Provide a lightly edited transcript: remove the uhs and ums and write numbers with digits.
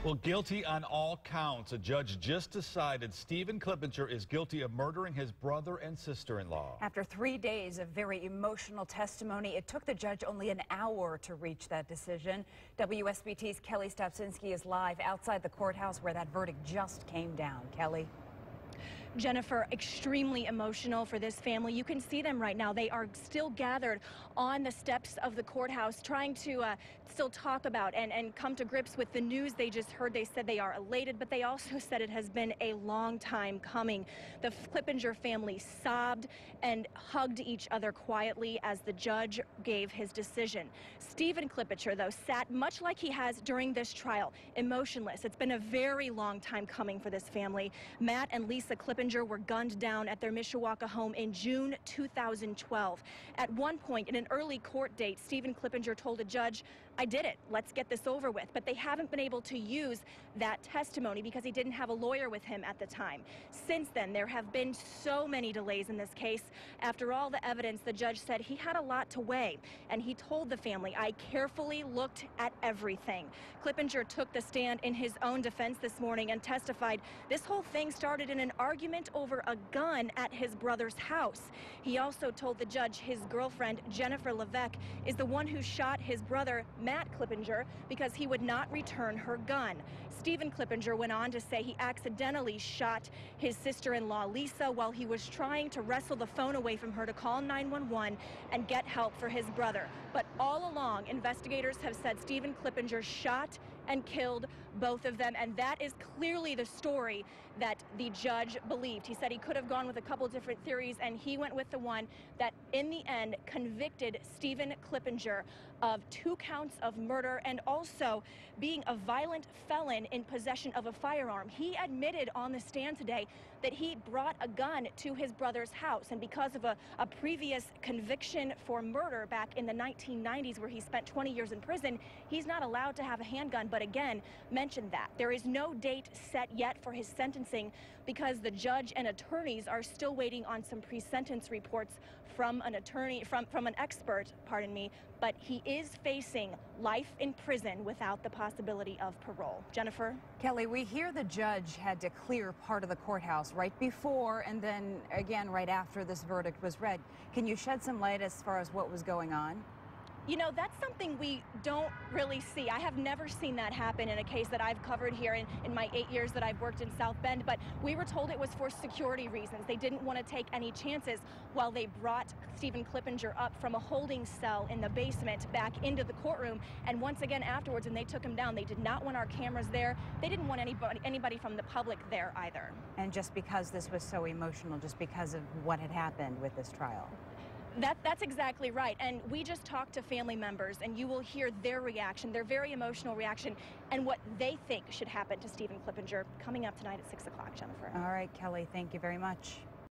Well, guilty on all counts. A judge just decided Stephen Clippinger is guilty of murdering his brother and sister-in-law. After 3 days of very emotional testimony, it took the judge only an hour to reach that decision. WSBT's Kelly Stopczynski is live outside the courthouse where that verdict just came down. Kelly. Jennifer, extremely emotional for this family. You can see them right now. They are still gathered on the steps of the courthouse trying to still talk about and come to grips with the news they just heard. They said they are elated, but they also said it has been a long time coming. The Clippinger family sobbed and hugged each other quietly as the judge gave his decision. Stephen Clippinger, though, sat much like he has during this trial, emotionless. It's been a very long time coming for this family. Matt and Lisa Clippinger were gunned down at their Mishawaka home in June 2012. At one point in an early court date, Stephen Clippinger told a judge, "I did it. Let's get this over with." But they haven't been able to use that testimony because he didn't have a lawyer with him at the time. Since then, there have been so many delays in this case. After all the evidence, the judge said he had a lot to weigh, and he told the family, "I carefully looked at everything." Clippinger took the stand in his own defense this morning and testified this whole thing started in an argument over a gun at his brother's house. He also told the judge his girlfriend, Jennifer Levesque, is the one who shot his brother, Matt Clippinger, because he would not return her gun. Stephen Clippinger went on to say he accidentally shot his sister-in-law, Lisa, while he was trying to wrestle the phone away from her to call 911 and get help for his brother. But all along, investigators have said Stephen Clippinger shot and killed both of them, and that is clearly the story that the judge believed. He said he could have gone with a couple different theories, and he went with the one that in the end convicted Stephen Clippinger of 2 counts of murder and also being a violent felon in possession of a firearm. He admitted on the stand today that he brought a gun to his brother's house, and because of a previous conviction for murder back in the 1990s where he spent 20 years in prison, he's not allowed to have a handgun, but again mentioned that. There is no date set yet for his sentencing because the judge and attorneys are still waiting on some pre-sentence reports from an attorney, from an expert, pardon me, but he is facing life in prison without the possibility of parole. Jennifer? Kelly, we hear the judge had to clear part of the courthouse right before and then again right after this verdict was read. Can you shed some light as far as what was going on? You know, that's something we don't really see. I have never seen that happen in a case that I've covered here in my 8 years that I've worked in South Bend, but we were told it was for security reasons. They didn't want to take any chances while they brought Stephen Clippinger up from a holding cell in the basement back into the courtroom. And once again afterwards, when they took him down, they did not want our cameras there. They didn't want anybody from the public there either. And just because this was so emotional, just because of what had happened with this trial. That's exactly right. And we just talked to family members, and you will hear their reaction, their very emotional reaction, and what they think should happen to Stephen Clippinger coming up tonight at 6 o'clock, Jennifer. All right, Kelly, thank you very much.